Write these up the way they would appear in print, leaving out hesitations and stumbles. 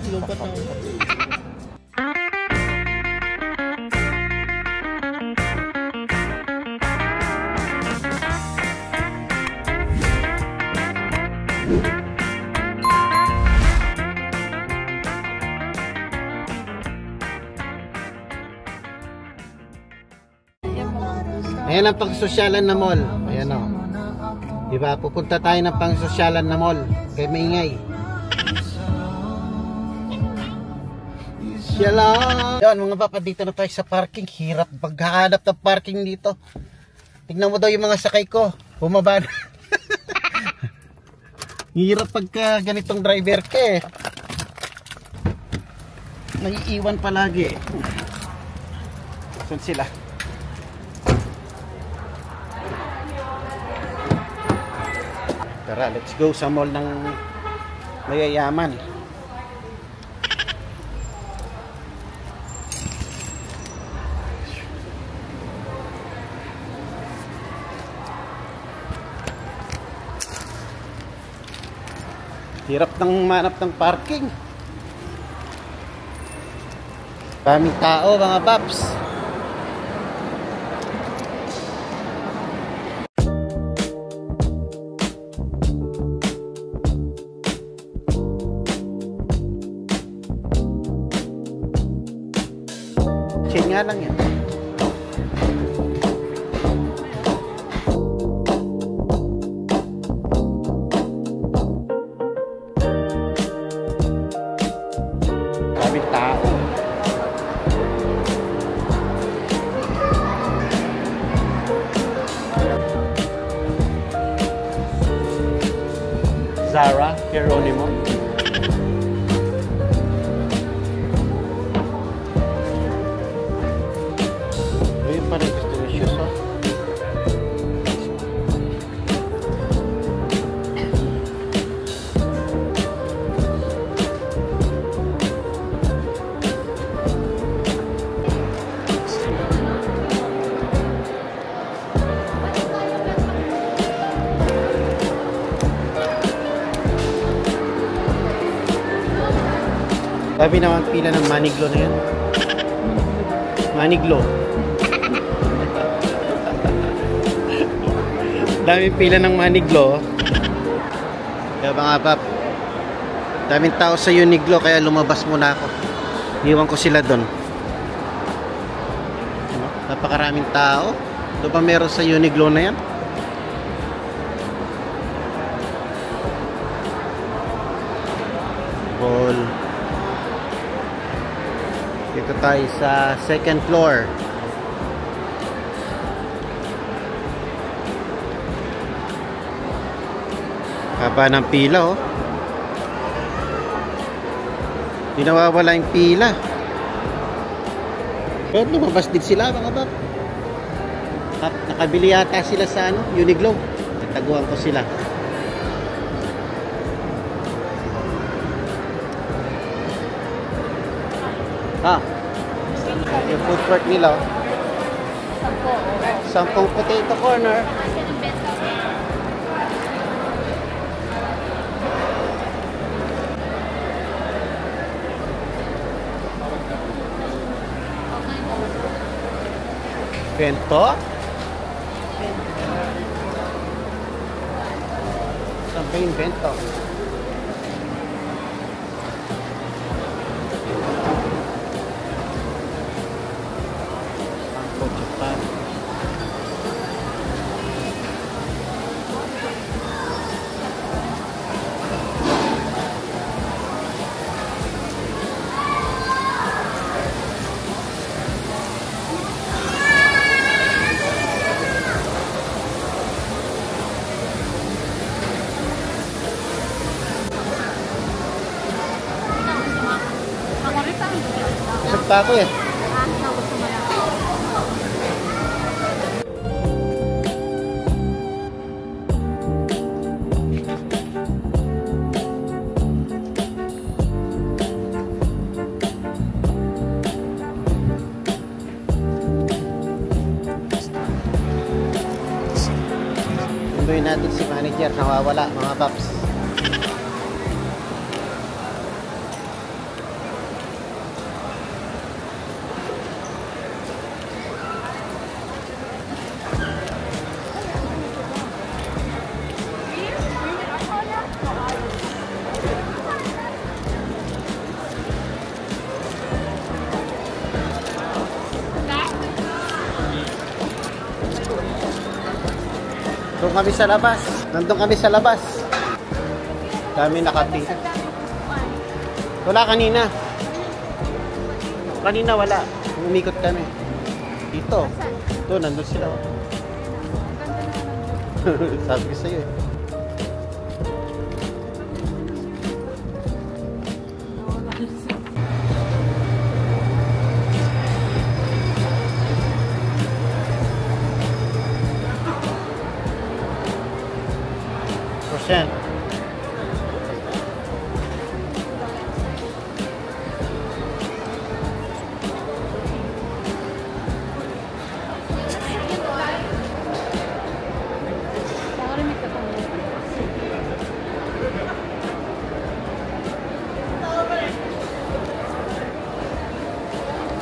Lumpat na. Ayan ang pangsosyalan na mall. Ayan o. Diba? Pupunta tayo ng pangsosyalan na mall. Kaya maingay. Syalan! Yan mga papa, dito na tayo sa parking. Hirap paghahanap ng parking dito. Tignan mo daw yung mga sakay ko. Bumaba na. Hirap pagka ganitong driver ka eh. Naiiwan palagi. Saan sila? Tara, let's go sa mall ng mayayaman. Hirap nang manap ng parking. Daming tao mga paps. Chain nga lang yan. Daming tao. Zara, Geronimo. Parang gusto ng shoes, oh. Sabi naman pila ng Maniglo na yan. Maniglo. Daming pila ng Maniglo. Kaya mga pap, daming tao sa Uniqlo kaya lumabas muna ako. Iwan ko sila doon. Napakaraming tao. Ito pa meron sa Uniqlo na yan. Ball. Dito tayo sa second floor. Haba ng pila, oh. Di nawawala yung pila. Pero lumabas din sila mga bab. Nakabili yata sila sa Uniqlo. Nataguan ko sila. Yung food court nila, oh. 10 potato corner. Bento? Saan ba yung bento? Bangko Japan. Pa ako eh. Sunduin natin si manager, nawawala mga paps. Nandun kami sa labas. Nandun kami sa labas. Dami nakatira. Wala kanina. Kanina wala. Umikot kami. Dito. Ito, nandun sila. Sabi ko sa'yo eh. Percent.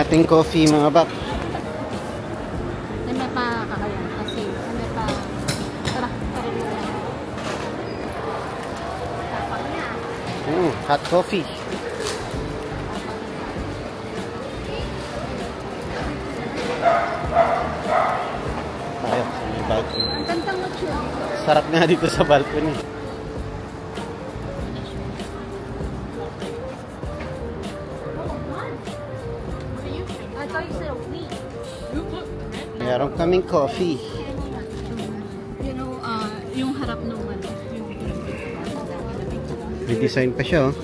Ating coffee mga bak. May pa kakayan kasi may pa tara Hot coffee. Tayo sa may balcony. ang ganda mo siya. Sarap nga dito sa balcony. Meron kaming coffee. You know, yung harap ng ano, yung Redesign pa siya oh.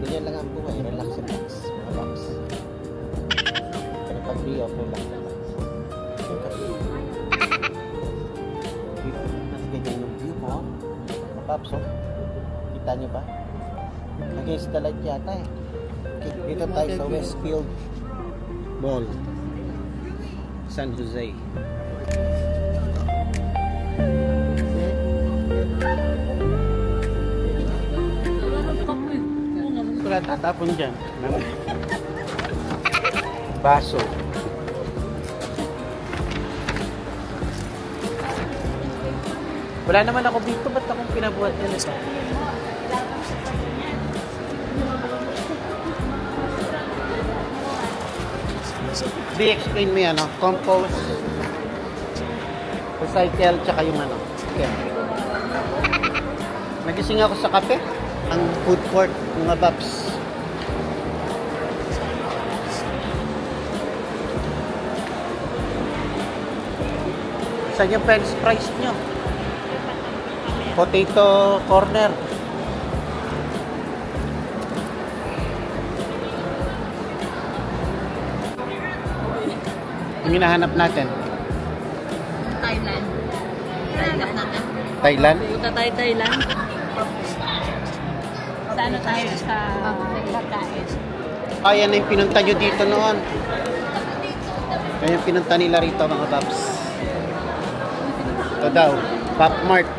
Ganyan lang ang buhay. Relax, relax. Relax. Pero pag di off, relax, relax. Ganyan yung view mo. Mapaps oh. Kita nyo ba? Against the light yata eh. Okay, dito tayo sa Westfield Mall, San Jose. Wala tatapon dyan. Baso. Wala naman ako dito. Ba't akong pinabuhat yan ito? Explain mo yan, no? Compost, recycle, tsaka yung ano. Okay. Nagising ako sa kape. Ang food court, mga babs. Saan yung french fries nyo? Potato corner. Ang hinahanap natin? Thailand. Thailand natin. Thailand? Punta tayo Thailand. Sa ano tayo? Sa pagkain. Ah, yan na yung pinunta nyo dito noon. Yan yung pinunta nila rito mga paps. Ito daw, Pop Mart.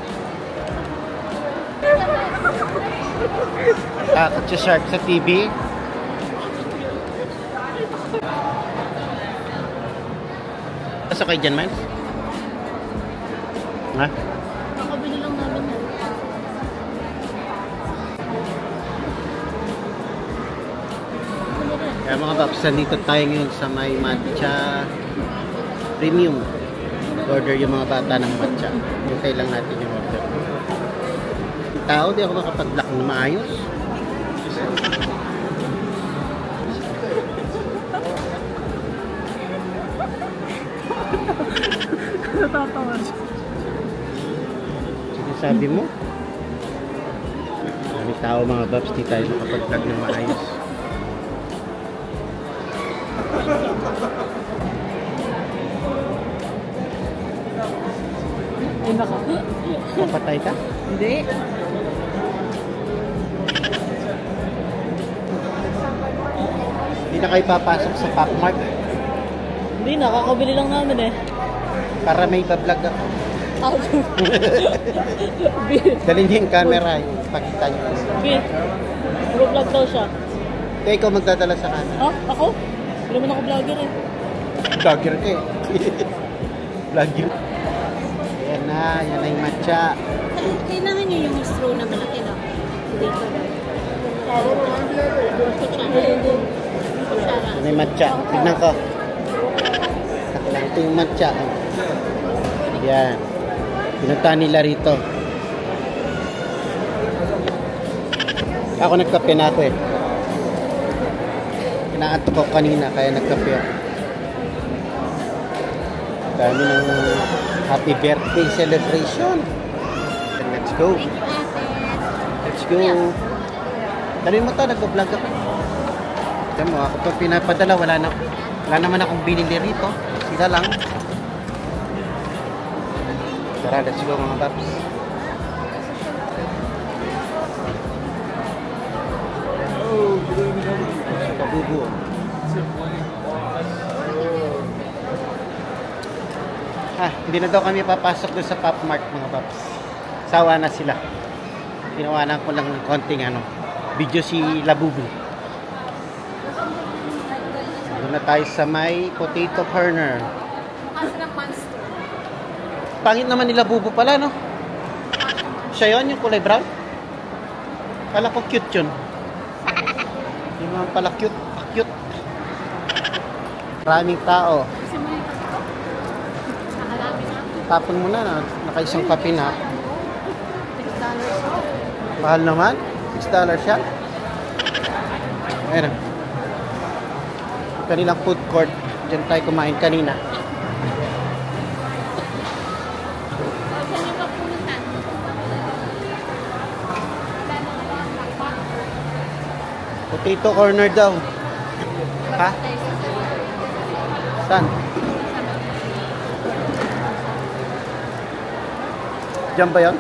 Takot si Shark sa TV. Asa kayo dyan, man? Ha? Nakabili lang namin yan. Kaya mga paps, nandito tayo ngayon sa may matcha premium. Order yung mga bata ng matcha. Hintay lang natin yung order. Yung tao, di ako makapag-block na maayos. Natatawa. Sabi mo? May tao mga babs, di tayo nakapag-vlog ng maayos. Napatay ka? Hindi. Hindi na kayo papasok sa Pop Mart Hindi, nakakabili lang namin eh. para may bablog ako. Bill. Dalhin niyo yung camera, pakita niyo. Bill. Puro vlog daw siya. Kaya ikaw magdadala sa camera. Ha? Ako? Hindi naman ako vlogger eh. Vlogger ka eh. Vlogger. Yan na yung matcha. Kailangan nyo yung straw na malaki lang. Dito lang. Kutsara. May matcha. Tignan ko. Ito yung matcha. Yan. Pinunta nila rito. Ako nagkape na ako eh. Inaantok ko kanina kaya nagkape ako. Dami ng happy birthday celebration. Let's go. Let's go. Dali mo to, nag-vlog ako. Diyan mo, ako pa pinapadala. Wala naman akong binili rito. Sila lang. Tara, let's go mga paps. Kabubo. Hindi na daw kami papasok doon sa Pop Mart mga paps. Sawa na sila. Tinawanan ko lang ng konting video si Labubu. Doon na tayo sa may potato corner. Pangit naman ni Labubu pala, no? Siya yun, yung kulay brown? Kala ko cute yun. Hindi naman pala cute. Cute. Maraming tao. Tapon mo na, nakaisang kape na. Mahal naman. $6 siya. Ayan. Kanilang food court. Diyan tayo kumain kanina. Potato corner daw. Ha? Saan? Diyan ba yun?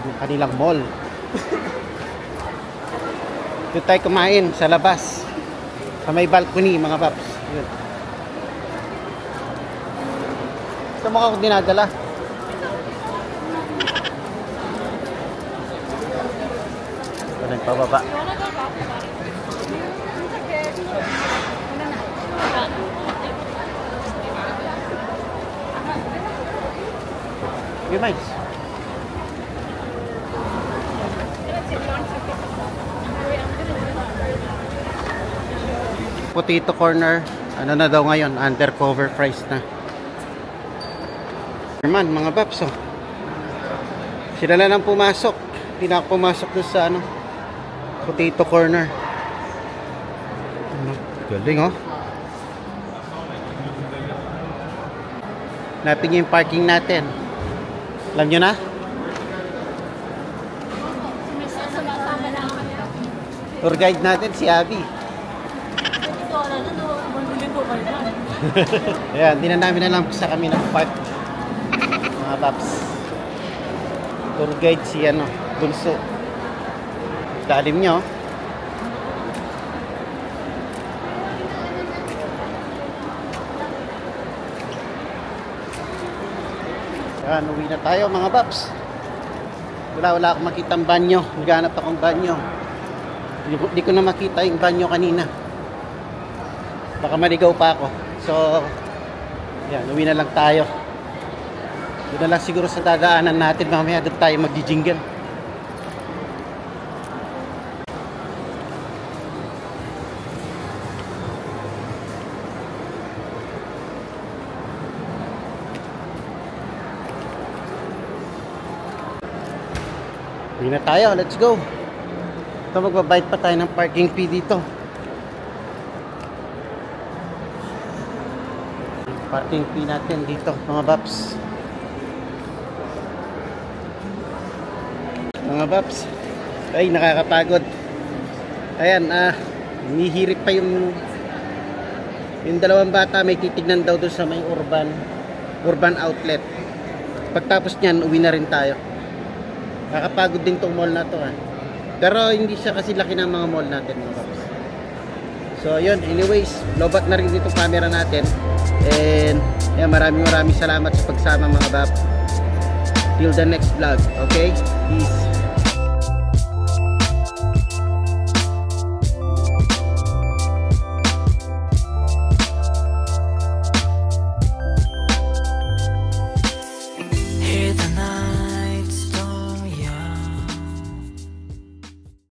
Yung kanilang mall. Doon tayo kumain sa labas. Sa may balcony mga paps. Yun. Ito mo ako dinadala. Ito na yung pababa. You might. Potato corner, ano na daw ngayon, undercover price na. Naman, mga paps, oh. Sila na lang pumasok. Hindi na ako pumasok doon sa potato corner. Galing, oh. Napin niyo yung parking natin. Alam nyo na? Tour guide natin si Abby. Ayan, di na namin alam sa kami nag-park. Mga paps. Tour guide si Bunso. Dalim nyo. Ayan, uwi na tayo mga paps. Wala akong makitang banyo. Naghanap akong banyo. Di ko na makita yung banyo kanina. Baka maligaw pa ako. So, yan, uwi na lang tayo. Doon na lang siguro sa dadaanan natin. Mamaya doon tayo mag-jingle. Uwi na tayo. Let's go. Ito, magbabayad pa tayo ng parking fee dito. Parking fee natin dito, mga paps. Mga paps. Ay, nakakapagod. Ayan, hinihirip pa yung dalawang bata. May titignan daw doon sa may urban outlet. Pagtapos niyan, uwi na rin tayo. Nakakapagod din tong mall na to, ha. Pero hindi siya kasi laki ng mga mall natin, mga paps. So yun, anyways, lobat na rin dito camera natin. And yeah, maraming salamat sa pagsama mga bab. Till the next vlog, okay? Peace. Hear the night